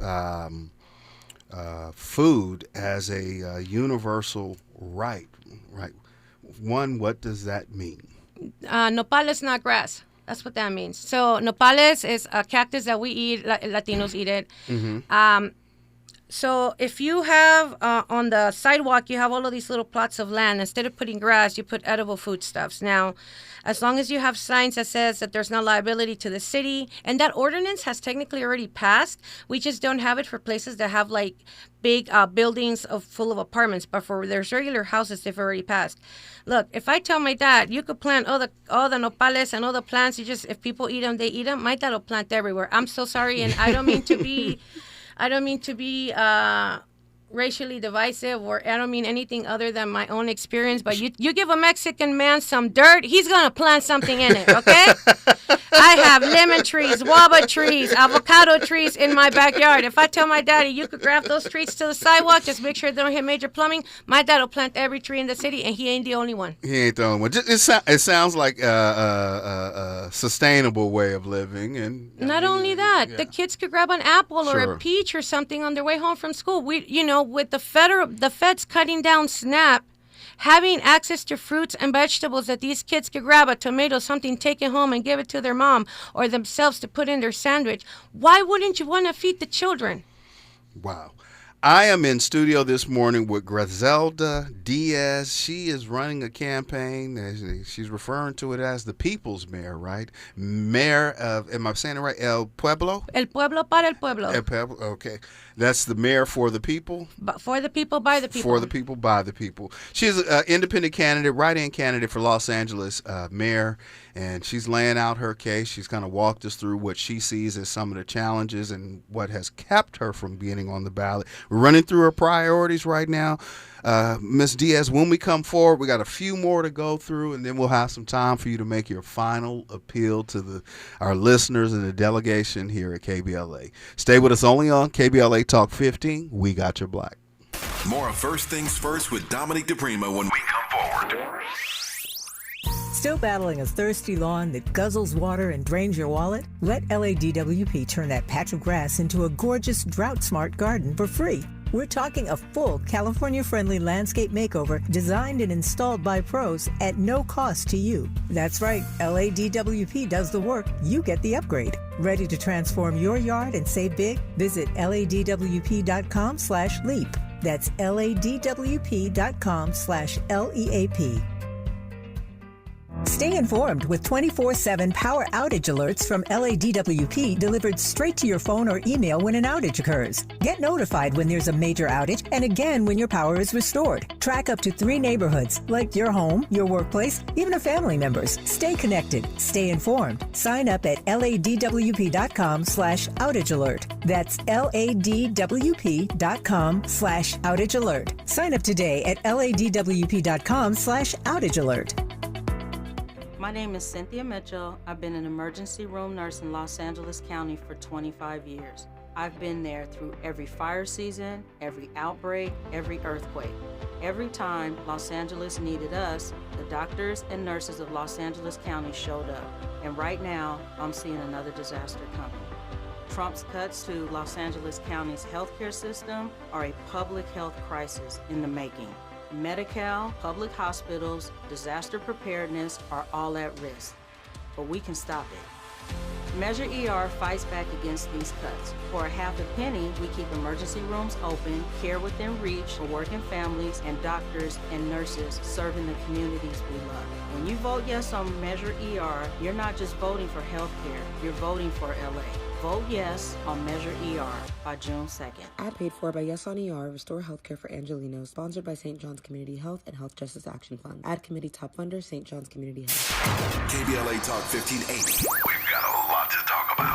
food as a universal right? One, what does that mean?
Nopales, not grass. That's what that means. So nopales is a cactus that we eat. Latinos eat it. So if you have on the sidewalk, you have all of these little plots of land. Instead of putting grass, you put edible foodstuffs. Now, as long as you have signs that says that there's no liability to the city, and that ordinance has technically already passed, we just don't have it for places that have like big buildings full of apartments. But for there's regular houses, they've already passed. Look, if I tell my dad, you could plant all the nopales and all the plants, if people eat them, they eat them. My dad will plant everywhere. I'm so sorry, and I don't mean to be. I don't mean to be racially divisive, or I don't mean anything other than my own experience, but you give a Mexican man some dirt, he's going to plant something in it, okay? I have lemon trees, guava trees, avocado trees in my backyard. If I tell my daddy, you could graft those trees to the sidewalk, just make sure they don't hit major plumbing, my dad will plant every tree in the city, and he ain't the only one.
He ain't the only one. It sounds like a sustainable way of living. And
not only that, the kids could grab an apple or a peach or something on their way home from school. With the feds cutting down SNAP, having access to fruits and vegetables that these kids could grab, a tomato, something, take it home and give it to their mom or themselves to put in their sandwich. Why wouldn't you want to feed the children?
Wow. I am in studio this morning with Griselda Diaz. She is running a campaign. She's referring to it as the People's Mayor, right? Mayor of, am I saying it right? El Pueblo?
El Pueblo para el Pueblo.
El Pueblo, okay. That's the mayor for the people?
For the people, by the people.
For the people, by the people. She's an independent candidate, write-in candidate for Los Angeles mayor. and she's laying out her case. She's kind of walked us through what she sees as some of the challenges and what has kept her from being on the ballot. We're running through her priorities right now. Ms. Diaz, when we come forward, we got a few more to go through, and then we'll have some time for you to make your final appeal to our listeners and the delegation here at KBLA. Stay with us only on KBLA Talk 15. We got your black.
More of First Things First with Dominique DePrima when we come forward.
Still battling a thirsty lawn that guzzles water and drains your wallet? Let LADWP turn that patch of grass into a gorgeous drought-smart garden for free. We're talking a full California-friendly landscape makeover designed and installed by pros at no cost to you. That's right, LADWP does the work, you get the upgrade. Ready to transform your yard and save big? Visit ladwp.com/leap. That's ladwp.com/LEAP. Stay informed with 24/7 power outage alerts from LADWP delivered straight to your phone or email when an outage occurs. Get notified when there's a major outage and again when your power is restored. Track up to 3 neighborhoods, like your home, your workplace, even a family member's. Stay connected. Stay informed. Sign up at ladwp.com/outage alert. That's ladwp.com/outage alert. Sign up today at ladwp.com/outage alert.
My name is Cynthia Mitchell. I've been an emergency room nurse in Los Angeles County for 25 years. I've been there through every fire season, every outbreak, every earthquake. Every time Los Angeles needed us, the doctors and nurses of Los Angeles County showed up. And right now, I'm seeing another disaster coming. Trump's cuts to Los Angeles County's healthcare system are a public health crisis in the making. Medi-Cal, public hospitals, disaster preparedness are all at risk, but we can stop it. Measure ER fights back against these cuts. For a half a penny, we keep emergency rooms open, care within reach for working families, and doctors and nurses serving the communities we love. When you vote yes on Measure ER, you're not just voting for health care, you're voting for LA. Vote yes on Measure ER by June 2nd.
Ad paid for by Yes on ER, Restore Healthcare for Angelinos, sponsored by St. John's Community Health and Health Justice Action Fund. Ad committee top funder, St. John's Community Health.
KBLA Talk 1580. We've got a lot to talk about.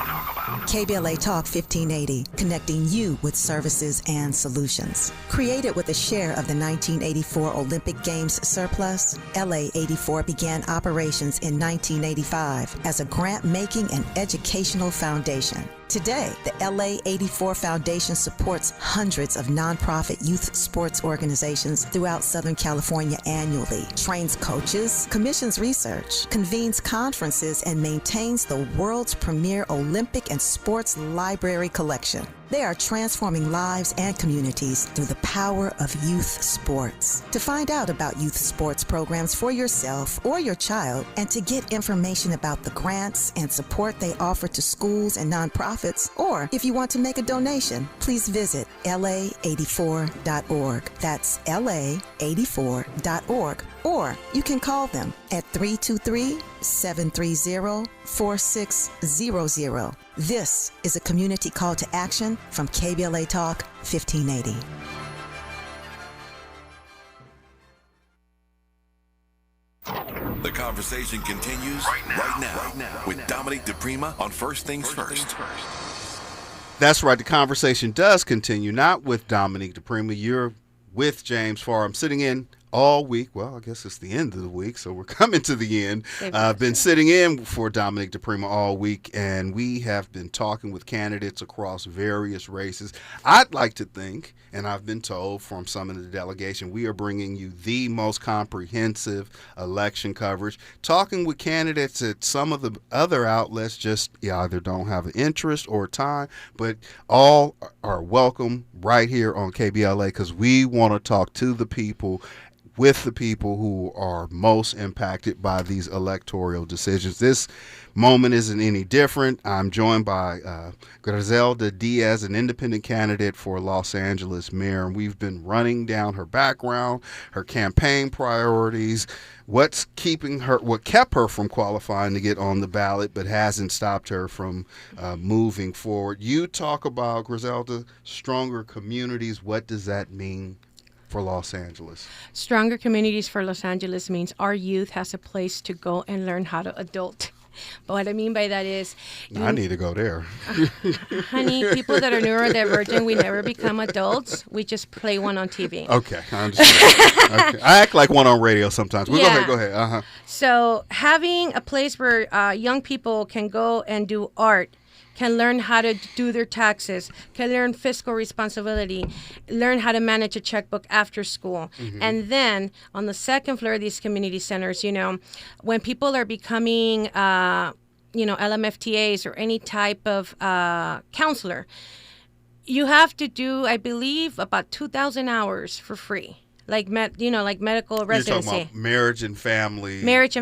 KBLA Talk 1580, connecting you with services and solutions. Created with a share of the 1984 Olympic Games surplus, LA 84 began operations in 1985 as a grant-making and educational foundation. Today, the LA 84 Foundation supports hundreds of nonprofit youth sports organizations throughout Southern California annually, trains coaches, commissions research, convenes conferences, and maintains the world's premier Olympic and sports library collection. They are transforming lives and communities through the power of youth sports. To find out about youth sports programs for yourself or your child, and to get information about the grants and support they offer to schools and nonprofits, or if you want to make a donation, please visit la84.org. That's la84.org. Or you can call them at 323-730-4600. This is a community call to action from KBLA Talk 1580.
The conversation continues right now with Dominique DePrima on First Things First.
That's right. The conversation does continue, not with Dominique DePrima. You're with James Farr. I'm sitting in all week. Well, I guess it's the end of the week, so we're coming to the end. I've been sitting in for Dominique DePrima all week, and we have been talking with candidates across various races. I'd like to think, and I've been told from some of the delegation, we are bringing you the most comprehensive election coverage. Talking with candidates at some of the other outlets just either don't have an interest or time, but all are welcome right here on KBLA because we want to talk to the people, with the people who are most impacted by these electoral decisions. This moment isn't any different. I'm joined by Griselda Diaz, an independent candidate for Los Angeles mayor, and we've been running down her background, her campaign priorities, what kept her from qualifying to get on the ballot but hasn't stopped her from moving forward. You talk about, Griselda, stronger communities. What does that mean for Los Angeles?
Stronger communities for Los Angeles means our youth has a place to go and learn how to adult. But what I mean by that is...
I need to go there.
Honey, people that are neurodivergent, we never become adults. We just play one on TV.
Okay, I understand. Okay. I act like one on radio sometimes. Well,
Yeah.
Go ahead. Uh-huh.
So having a place where young people can go and do art, can learn how to do their taxes, can learn fiscal responsibility, learn how to manage a checkbook after school.
Mhm.
And then on the second floor of these community centers, when people are becoming, LMFTAs or any type of counselor, you have to do, I believe, about 2,000 hours for free. Like medical residency.
You're talking about marriage and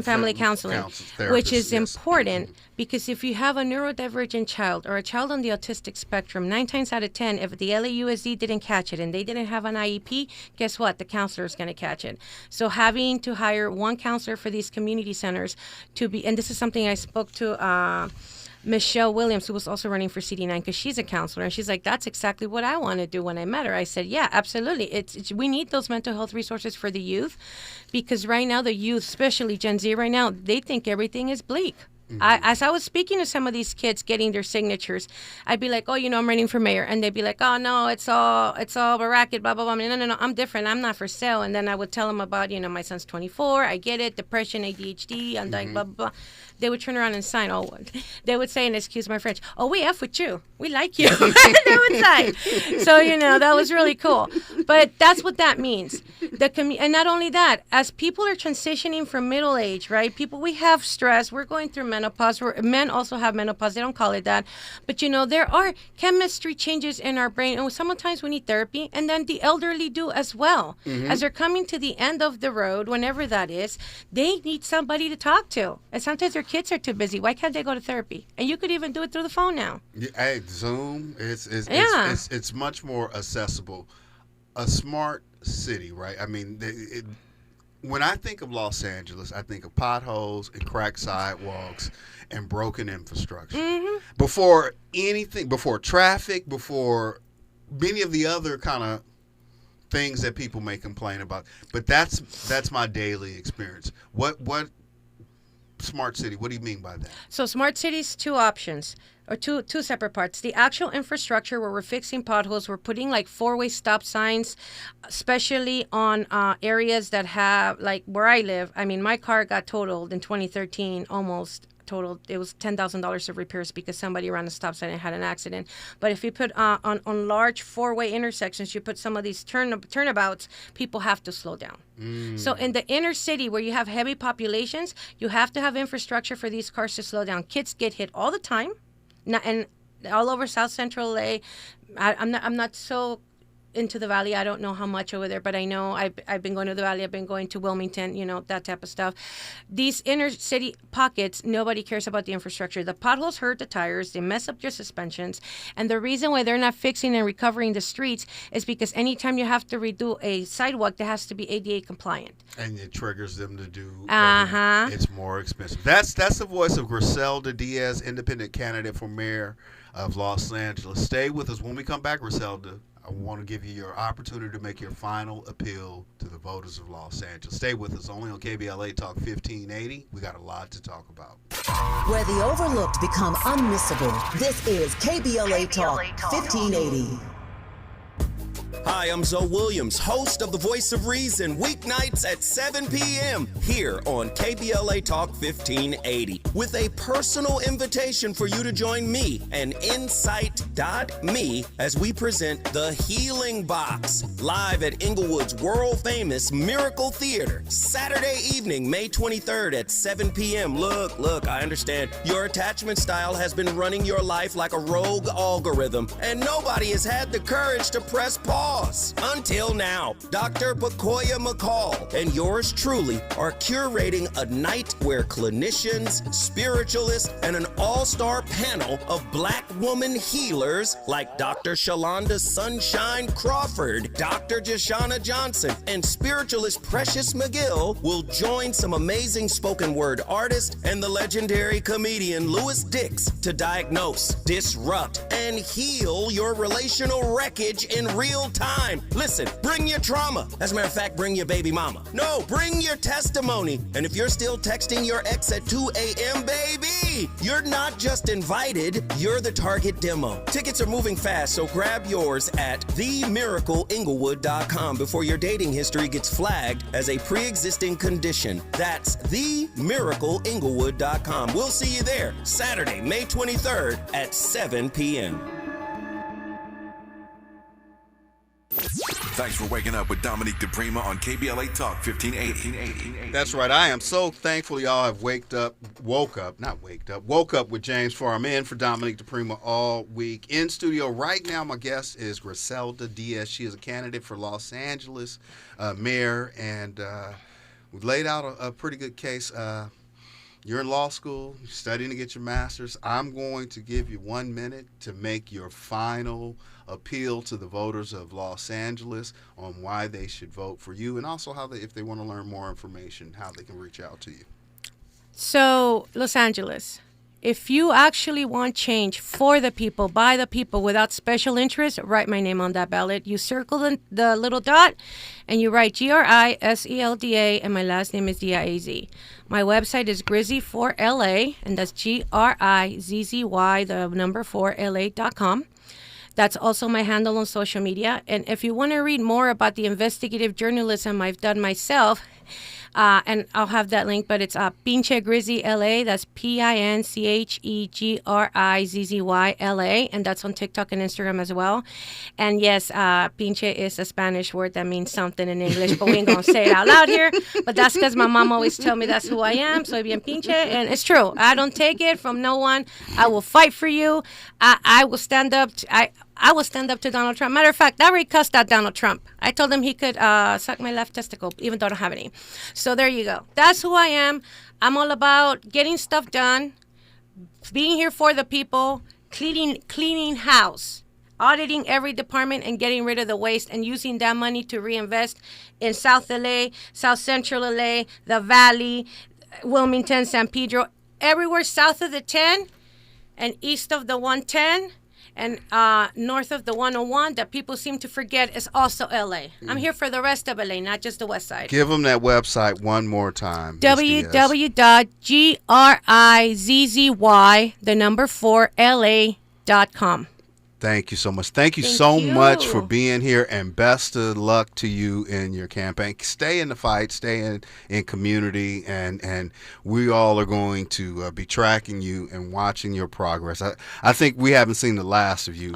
family
counseling, which is important because if you have a neurodivergent child or a child on the autistic spectrum, 9 times out of 10, if the LAUSD didn't catch it and they didn't have an IEP, guess what? The counselor is going to catch it. So having to hire one counselor for these community centers to be, and this is something I spoke to Michelle Williams, who was also running for CD9, because she's a counselor, and she's like, that's exactly what I want to do when I met her. I said, yeah, absolutely. We need those mental health resources for the youth, because right now the youth, especially Gen Z right now, they think everything is bleak. As I was speaking to some of these kids getting their signatures, I'd be like, oh, I'm running for mayor. And they'd be like, oh, no, it's all a racket, blah, blah, blah. No, I'm different. I'm not for sale. And then I would tell them about, my son's 24. I get it. Depression, ADHD. I'm like, blah, blah, blah. They would turn around and sign. Oh, they would say, and excuse my French, oh, we F with you. We like you. They would sign. So, that was really cool. But that's what that means. And not only that, as people are transitioning from middle age, right? We have stress. We're going through menopause. Men also have menopause. They don't call it that. But, there are chemistry changes in our brain. And sometimes we need therapy. And then the elderly do as well.
Mhm.
As they're coming to the end of the road, whenever that is, they need somebody to talk to. And sometimes their kids are too busy. Why can't they go to therapy? And you could even do it through the phone now.
Yeah, hey, Zoom, it's much more accessible. A smart city, right? I mean, when I think of Los Angeles, I think of potholes and cracked sidewalks and broken infrastructure.
Mm-hmm.
Before anything, before traffic, before many of the other kind of things that people may complain about. But that's my daily experience. What smart city, what do you mean by that?
So smart cities, two options. Or two separate parts. The actual infrastructure where we're fixing potholes, we're putting like 4-way stop signs, especially on areas that have, like where I live. I mean, my car got totaled in 2013, almost totaled. It was $10,000 of repairs because somebody ran a stop sign and had an accident. But if you put on large 4-way intersections, you put some of these turnabouts, people have to slow down. So in the inner city where you have heavy populations, you have to have infrastructure for these cars to slow down. Kids get hit all the time. And all over South Central LA, I'm not so into the Valley. I don't know how much over there, but I know I've been going to the Valley. I've been going to Wilmington, that type of stuff. These inner city pockets, nobody cares about the infrastructure. The potholes hurt the tires. They mess up your suspensions. And the reason why they're not fixing and recovering the streets is because anytime you have to redo a sidewalk, that has to be ADA compliant.
And it triggers them to do.
Uh-huh.
It's more expensive. That's the voice of Griselda Diaz, independent candidate for mayor of Los Angeles. Stay with us. When we come back, Griselda, I want to give you your opportunity to make your final appeal to the voters of Los Angeles. Stay with us only on KBLA Talk 1580. We got a lot to talk about.
Where the overlooked become unmissable. This is KBLA Talk 1580.
Hi, I'm Zoe Williams, host of The Voice of Reason, weeknights at 7 p.m. here on KBLA Talk 1580, with a personal invitation for you to join me and Insight.me as we present The Healing Box, live at Inglewood's world-famous Miracle Theater, Saturday evening, May 23rd at 7 p.m. Look, I understand. Your attachment style has been running your life like a rogue algorithm, and nobody has had the courage to press pause. Until now, Dr. Bakoya McCall and yours truly are curating a night where clinicians, spiritualists, and an all-star panel of Black woman healers like Dr. Shalonda Sunshine Crawford, Dr. Jashana Johnson, and spiritualist Precious McGill will join some amazing spoken word artists and the legendary comedian Louis Dix to diagnose, disrupt, and heal your relational wreckage in real time. time. Listen, bring your trauma. As a matter of fact, bring your baby mama. No, bring your testimony. And if you're still texting your ex at 2 a.m., baby, you're not just invited, you're the target demo. Tickets are moving fast, so grab yours at themiracleinglewood.com before your dating history gets flagged as a pre-existing condition. That's themiracleinglewood.com. We'll see you there Saturday, May 23rd at 7 p.m.
Thanks for waking up with Dominique DePrima on KBLA Talk 1580.
That's right. I am so thankful y'all have woke up with James Farr. I'm in for Dominique DePrima all week. In studio right now, my guest is Griselda Diaz. She is a candidate for Los Angeles mayor, and we've laid out a pretty good case. You're in law school, you're studying to get your master's. I'm going to give you 1 minute to make your final appeal to the voters of Los Angeles on why they should vote for you, and also how if they want to learn more information, how they can reach out to you.
So, Los Angeles, if you actually want change for the people, by the people, without special interest, write my name on that ballot. You circle the little dot, and you write GRISELDA, and my last name is DIAZ. My website is Grizzy4LA, and that's GRIZZY, the number 4LA.com. That's also my handle on social media. And if you want to read more about the investigative journalism I've done myself, and I'll have that link, but it's Pinche Grizzy LA. That's PINCHEGRIZZY LA, and that's on TikTok and Instagram as well. And yes, pinche is a Spanish word that means something in English, but we ain't gonna say it out loud here. But that's because my mom always tell me that's who I am. Soy bien pinche, and it's true. I don't take it from no one. I will fight for you. I will stand up. I will stand up to Donald Trump. Matter of fact, I already cussed out Donald Trump. I told him he could suck my left testicle, even though I don't have any. So there you go. That's who I am. I'm all about getting stuff done, being here for the people, cleaning house, auditing every department and getting rid of the waste and using that money to reinvest in South LA, South Central LA, the Valley, Wilmington, San Pedro, everywhere south of the 10 and east of the 110. And north of the 101 that people seem to forget is also LA. I'm here for the rest of LA, not just the west side.
Give them that website one more time.
www.GRIZZY, the number 4LA.com.
Thank you so much. Thank you so much for being here, and best of luck to you in your campaign. Stay in the fight, stay in community, and we all are going to be tracking you and watching your progress. I think we haven't seen the last of you,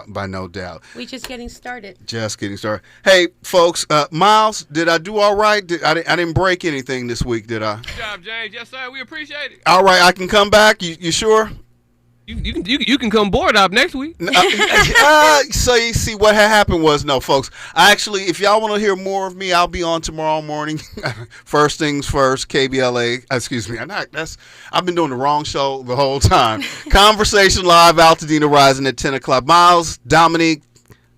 by no doubt.
We just getting started.
Just getting started. Hey, folks, Miles, did I do all right? I didn't break anything this week, did I?
Good job, James. Yes, sir. We appreciate it.
All right, I can come back. You sure?
You can come board up next week.
So you see what had happened was, no, folks. Actually, if y'all want to hear more of me, I'll be on tomorrow morning. First things first, KBLA. Excuse me. I've been doing the wrong show the whole time. Conversation Live, Altadena Rising at 10 o'clock. Miles, Dominique,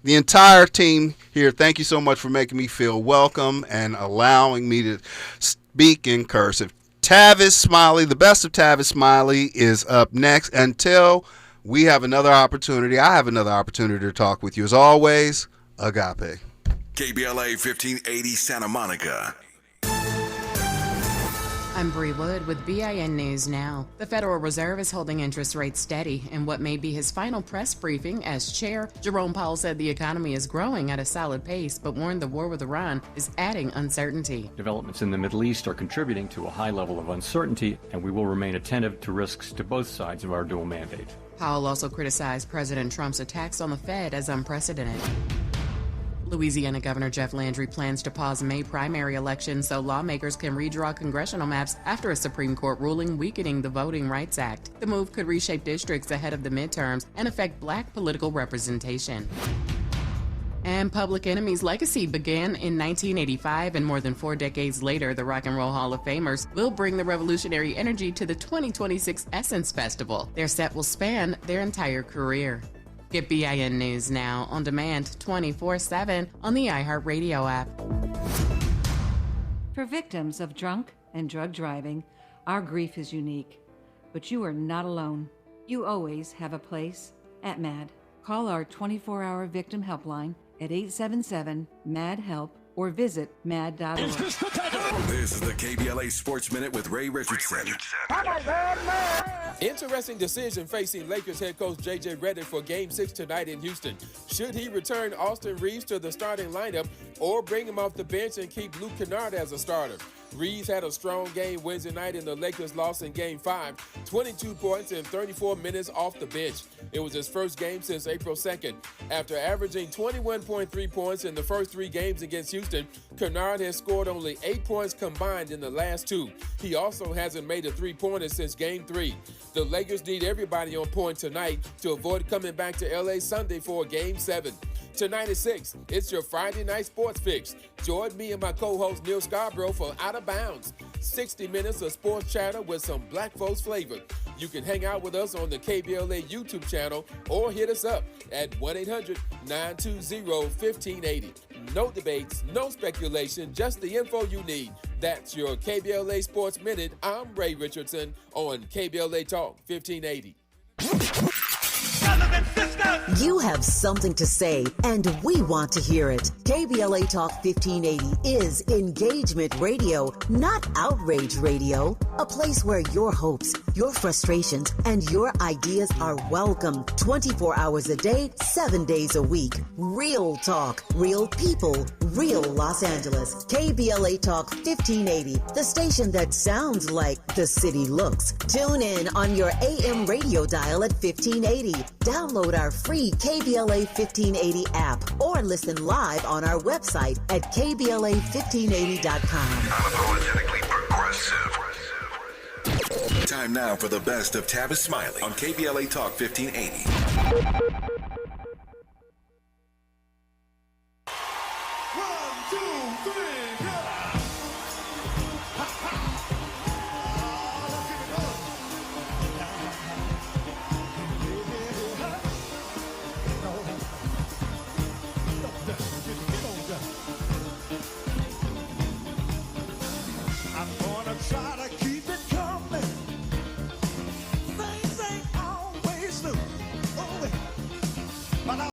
the entire team here, thank you so much for making me feel welcome and allowing me to speak in cursive. Tavis Smiley, the best of Tavis Smiley, is up next. Until we have another opportunity, I have another opportunity to talk with you. As always, Agape.
KBLA 1580 Santa Monica.
I'm Bree Wood with BIN News Now. The Federal Reserve is holding interest rates steady in what may be his final press briefing as chair. Jerome Powell said the economy is growing at a solid pace, but warned the war with Iran is adding uncertainty.
Developments in the Middle East are contributing to a high level of uncertainty, and we will remain attentive to risks to both sides of our dual mandate.
Powell also criticized President Trump's attacks on the Fed as unprecedented. Louisiana Governor Jeff Landry plans to pause May primary elections so lawmakers can redraw congressional maps after a Supreme Court ruling weakening the Voting Rights Act. The move could reshape districts ahead of the midterms and affect black political representation. And Public Enemy's legacy began in 1985, and more than 4 decades later, the Rock and Roll Hall of Famers will bring the revolutionary energy to the 2026 Essence Festival. Their set will span their entire career. Get BIN News Now on demand 24/7 on the iHeartRadio app.
For victims of drunk and drug driving, our grief is unique. But you are not alone. You always have a place at MAD. Call our 24-hour victim helpline at 877-MAD-HELP or visit mad.org.
This is the KBLA Sports Minute with Ray Richardson.
Interesting decision facing Lakers head coach J.J. Redick for Game 6 tonight in Houston. Should he return Austin Reeves to the starting lineup or bring him off the bench and keep Luke Kennard as a starter? Reeves had a strong game Wednesday night in the Lakers' loss in Game 5, 22 points in 34 minutes off the bench. It was his first game since April 2nd. After averaging 21.3 points in the first 3 games against Houston, Kennard has scored only 8 points combined in the last 2. He also hasn't made a 3-pointer since Game 3. The Lakers need everybody on point tonight to avoid coming back to L.A. Sunday for Game 7. Tonight at 6, it's your Friday night sports fix. Join me and my co-host Neil Scarborough for Out of Bounds. 60 minutes of sports chatter with some black folks flavor. You can hang out with us on the KBLA YouTube channel or hit us up at 1-800-920-1580. No debates, no speculation, just the info you need. That's your KBLA Sports Minute. I'm Ray Richardson on KBLA Talk 1580.
You have something to say, and we want to hear it. KBLA Talk 1580 is engagement radio, not outrage radio. A place where your hopes, your frustrations, and your ideas are welcome 24 hours a day, 7 days a week. Real talk, real people, real Los Angeles. KBLA Talk 1580, the station that sounds like the city looks. Tune in on your AM radio dial at 1580. Download our free KBLA 1580 app or listen live on our website at KBLA1580.com.
Unapologetically progressive. Time now for the best of Tavis Smiley on KBLA Talk 1580.